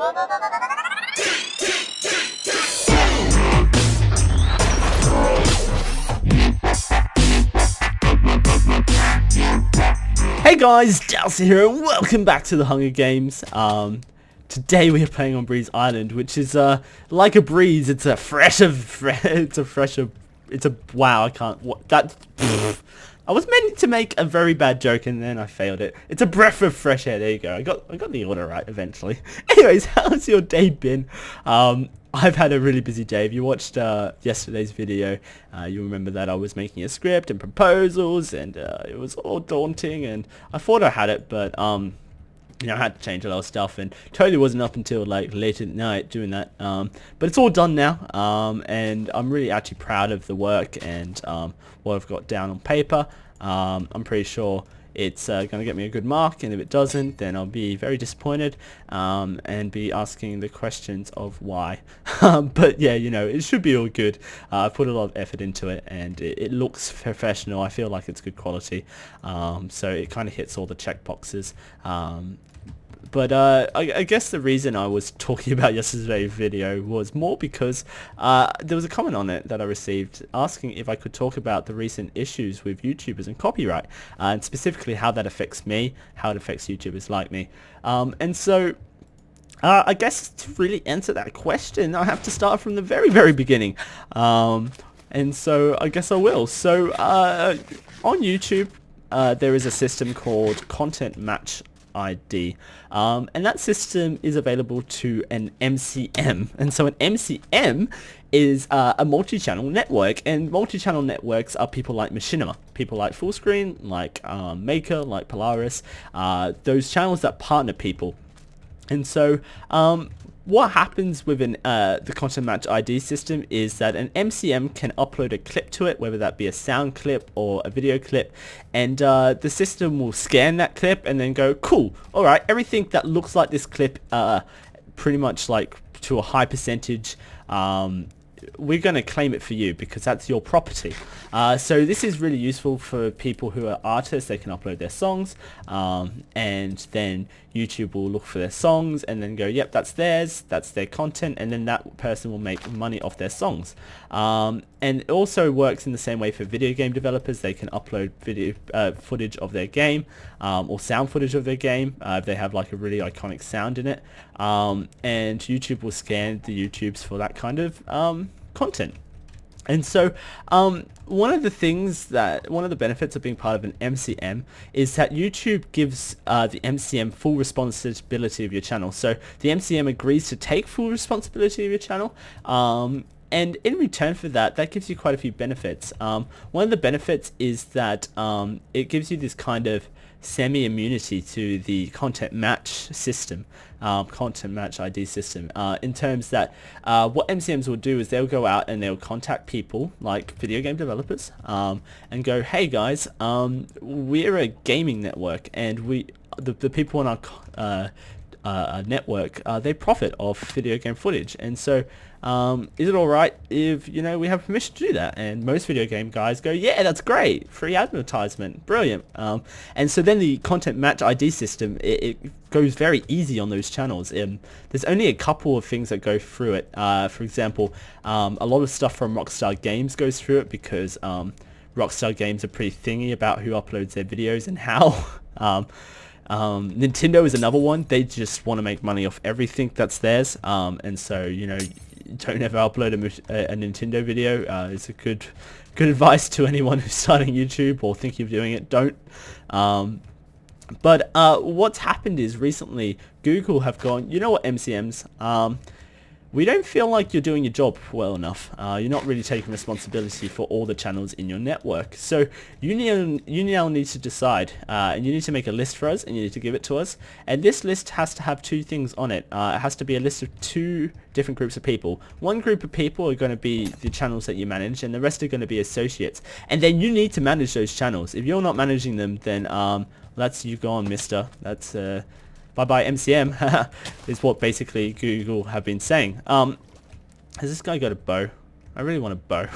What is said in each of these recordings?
Hey guys, Dowsey here and welcome back to the Hunger Games. Today we are playing on Breeze Island, which is like a breeze. It's a wow, I can't, what, that, I was meant to make a very bad joke and then I failed it. It's a breath of fresh air. There you go. I got the order right eventually. Anyways, how's your day been? I've had a really busy day. If you watched yesterday's video, you remember that I was making a script and proposals, and it was all daunting, and I thought I had it, but you know, I had to change a lot of stuff, and totally wasn't up until like late at night doing that. But it's all done now, and I'm really actually proud of the work and what I've got down on paper. I'm pretty sure it's going to get me a good mark, and if it doesn't, then I'll be very disappointed and be asking the questions of why. But yeah, you know, it should be all good. I've put a lot of effort into it, and it looks professional. I feel like it's good quality, so it kind of hits all the check boxes. But I guess the reason I was talking about yesterday's video was more because there was a comment on it that I received asking if I could talk about the recent issues with YouTubers and copyright, and specifically how that affects me, how it affects YouTubers like me. And so I guess to really answer that question, I have to start from the very, very beginning. And so I guess I will. So on YouTube, there is a system called Content Match ID, and that system is available to an MCM, and so an MCM is a multi-channel network, and multi-channel networks are people like Machinima, people like Fullscreen, like Maker, like Polaris, those channels that partner people. And so what happens with the Content Match ID system is that an MCM can upload a clip to it, whether that be a sound clip or a video clip, and the system will scan that clip and then go, cool, alright, everything that looks like this clip, pretty much like to a high percentage, we're going to claim it for you because that's your property. So this is really useful for people who are artists. They can upload their songs, and then YouTube will look for their songs and then go, yep, that's theirs, that's their content, and then that person will make money off their songs. And it also works in the same way for video game developers. They can upload video footage of their game, or sound footage of their game if they have like a really iconic sound in it, and YouTube will scan the YouTubes for that kind of content. And so one of the benefits of being part of an MCM is that YouTube gives the MCM full responsibility of your channel. So the MCM agrees to take full responsibility of your channel, and in return for that, that gives you quite a few benefits. One of the benefits is that it gives you this kind of semi-immunity to the content match system, content match ID system, in terms that what MCMs will do is they'll go out and they'll contact people like video game developers, and go, hey guys, we're a gaming network, and the people on our network, they profit off video game footage, and so is it alright if, you know, we have permission to do that? And most video game guys go, yeah, that's great, free advertisement, brilliant. And so then the Content Match ID system, it goes very easy on those channels. There's only a couple of things that go through it. For example, a lot of stuff from Rockstar Games goes through it because Rockstar Games are pretty thingy about who uploads their videos and how. Nintendo is another one. They just want to make money off everything that's theirs, and so, you know, don't ever upload a Nintendo video. It's a good advice to anyone who's starting YouTube or thinking of doing it. Don't. But what's happened is recently Google have gone, you know what, MCMs, we don't feel like you're doing your job well enough. You're not really taking responsibility for all the channels in your network. So you now need to decide, and you need to make a list for us, and you need to give it to us. And this list has to have two things on it. It has to be a list of two different groups of people. One group of people are going to be the channels that you manage, and the rest are going to be associates. And then you need to manage those channels. If you're not managing them, then that's you gone, mister. That's bye-bye MCM, is what basically Google have been saying. Has this guy got a bow? I really want a bow.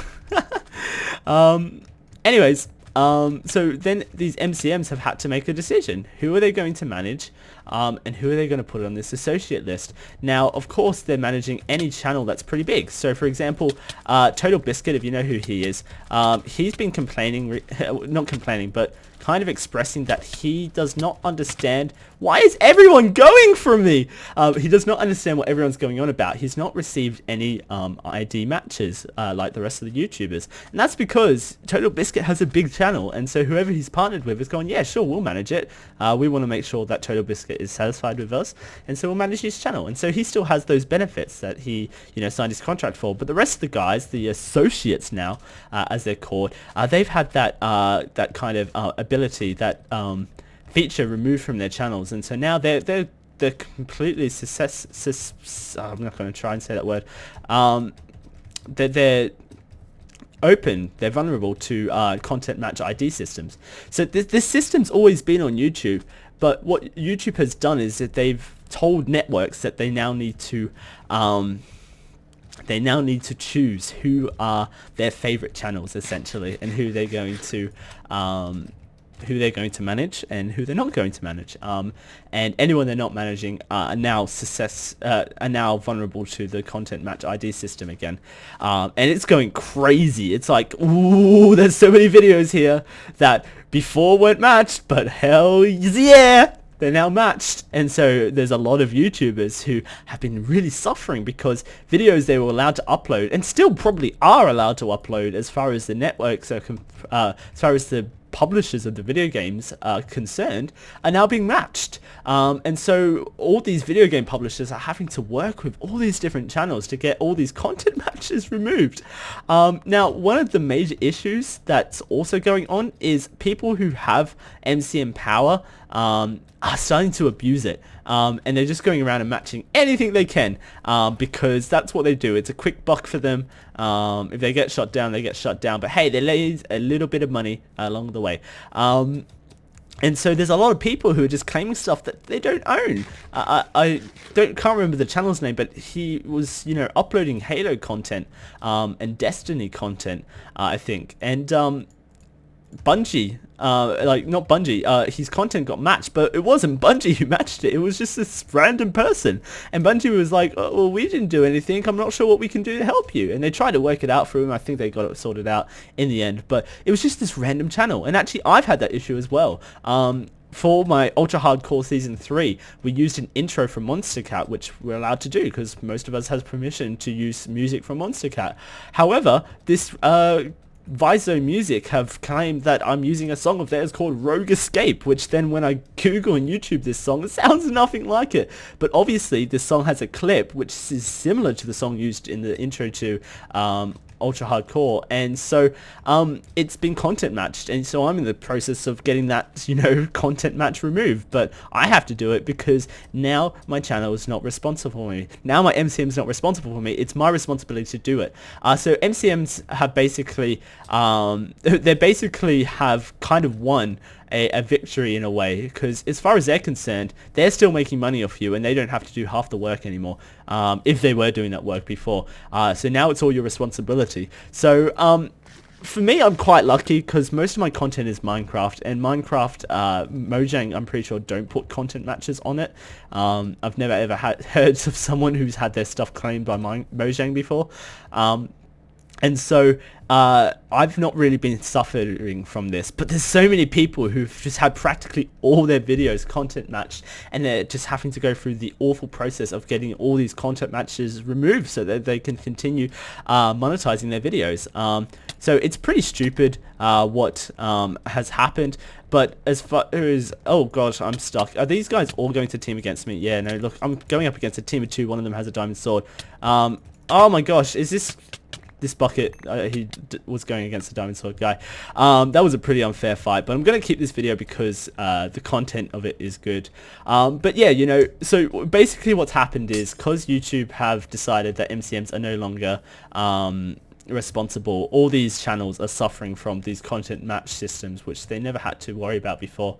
Anyways, so then these MCMs have had to make a decision. Who are they going to manage? and who are they going to put on this associate list? Now, of course, they're managing any channel that's pretty big. So, for example, Total Biscuit, if you know who he is, he's been complaining, not complaining, but kind of expressing that he does not understand why is everyone going from me. He does not understand what everyone's going on about. He's not received any ID matches like the rest of the YouTubers, and that's because Total Biscuit has a big channel, and so whoever he's partnered with is going, yeah, sure, we'll manage it. We want to make sure that Total Biscuit is satisfied with us, and so we'll manage his channel. And so he still has those benefits that he, signed his contract for. But the rest of the guys, the associates now, as they're called, they've had that kind of ability, that feature removed from their channels, and so now they're completely I'm not going to try and say that word. They're open, they're vulnerable to content match ID systems. So this system's always been on YouTube, but what YouTube has done is that they've told networks that they now need to choose who are their favorite channels, essentially, and who they're going to manage and who they're not going to manage. And anyone they're not managing are now vulnerable to the content match ID system again. And it's going crazy. It's like, ooh, there's so many videos here that before weren't matched, but hell yeah, they're now matched. And so there's a lot of YouTubers who have been really suffering because videos they were allowed to upload, and still probably are allowed to upload as far as the networks are as far as the publishers of the video games are concerned, are now being matched. And so all these video game publishers are having to work with all these different channels to get all these content matches removed. Now, one of the major issues that's also going on is people who have MCM power are starting to abuse it. And they're just going around and matching anything they can, because that's what they do. It's a quick buck for them. If they get shut down, they get shut down. But hey, they laid a little bit of money along the way. And so there's a lot of people who are just claiming stuff that they don't own. I can't remember the channel's name, but he was, uploading Halo content and Destiny content, I think. And Bungie, not Bungie, his content got matched, but it wasn't Bungie who matched it. It was just this random person. And Bungie was like, oh, well, we didn't do anything. I'm not sure what we can do to help you. And they tried to work it out for him. I think they got it sorted out in the end. But it was just this random channel. And actually, I've had that issue as well. For my Ultra Hardcore Season 3, we used an intro from Monster Cat, which we're allowed to do because most of us has permission to use music from Monster Cat. However, this Viso Music have claimed that I'm using a song of theirs called Rogue Escape, which then when I Google and YouTube this song, it sounds nothing like it. But obviously this song has a clip which is similar to the song used in the intro to Ultra Hardcore, and so it's been content matched, and so I'm in the process of getting that content match removed, but I have to do it because now my channel is not responsible for me. Now my MCM is not responsible for me. It's my responsibility to do it. So MCMs have basically they basically have kind of won a victory in a way, because as far as they're concerned, they're still making money off you and they don't have to do half the work anymore, if they were doing that work before. So now it's all your responsibility. So for me, I'm quite lucky because most of my content is Minecraft, and Minecraft, Mojang, I'm pretty sure, don't put content matches on it. I've never ever heard of someone who's had their stuff claimed by Mojang before. And so I've not really been suffering from this, but there's so many people who've just had practically all their videos content matched, and they're just having to go through the awful process of getting all these content matches removed so that they can continue monetizing their videos. So it's pretty stupid what has happened. But as far as, oh gosh, I'm stuck. Are these guys all going to team against me? Yeah, no, look, I'm going up against a team of 2. One of them has a diamond sword. Oh my gosh, is this bucket, he was going against the diamond sword guy. That was a pretty unfair fight, but I'm going to keep this video because the content of it is good. But yeah, so basically what's happened is, because YouTube have decided that MCMs are no longer responsible. All these channels are suffering from these content match systems, which they never had to worry about before.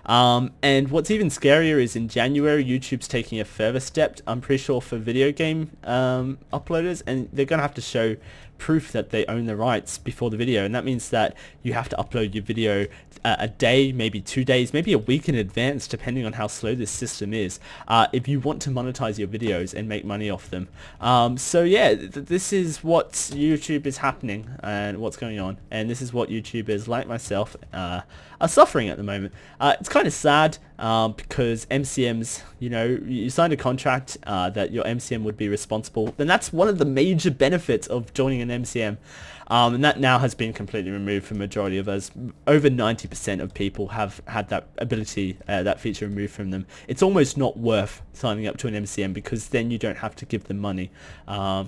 And what's even scarier is in January, YouTube's taking a further step, I'm pretty sure, for video game uploaders, and they're going to have to show proof that they own the rights before the video, and that means that you have to upload your video a day, maybe 2 days, maybe a week in advance, depending on how slow this system is, if you want to monetize your videos and make money off them. So yeah, this is what YouTube is happening and what's going on, and this is what YouTubers like myself are suffering at the moment. It's kind of sad because MCMs, you know, you signed a contract that your MCM would be responsible, then that's one of the major benefits of joining an MCM, and that now has been completely removed for the majority of us. Over 90% of people have had that ability, that feature removed from them. It's almost not worth signing up to an MCM because then you don't have to give them money,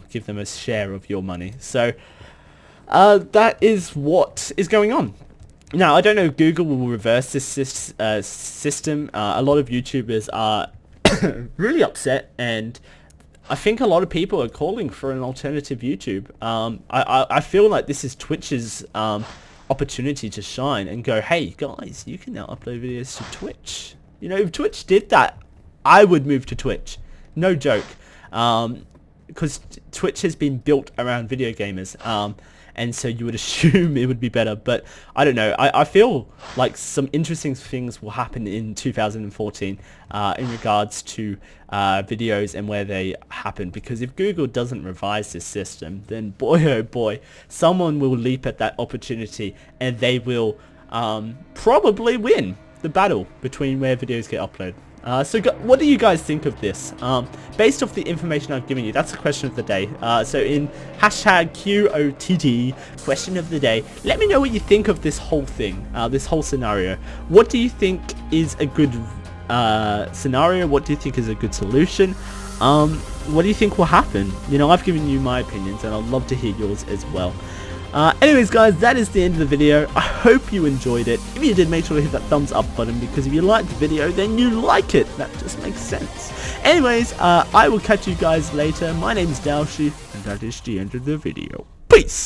give them a share of your money. So that is what is going on. Now, I don't know if Google will reverse this system. A lot of YouTubers are really upset, and I think a lot of people are calling for an alternative YouTube. I feel like this is Twitch's opportunity to shine and go, hey guys, you can now upload videos to Twitch. You know, if Twitch did that, I would move to Twitch. No joke. Because Twitch has been built around video gamers. And so you would assume it would be better, but I don't know. I feel like some interesting things will happen in 2014 in regards to videos and where they happen, because if Google doesn't revise this system, then boy oh boy, someone will leap at that opportunity and they will probably win the battle between where videos get uploaded. So what do you guys think of this? Based off the information I've given you, that's the question of the day. So in hashtag QOTD, question of the day, let me know what you think of this whole thing, this whole scenario. What do you think is a good scenario? What do you think is a good solution? What do you think will happen? You know, I've given you my opinions and I'd love to hear yours as well. Anyways guys, that is the end of the video. I hope you enjoyed it. If you did, make sure to hit that thumbs up button, because if you liked the video, then you like it. That just makes sense. Anyways, I will catch you guys later. My name is Dowsey, and that is the end of the video. Peace!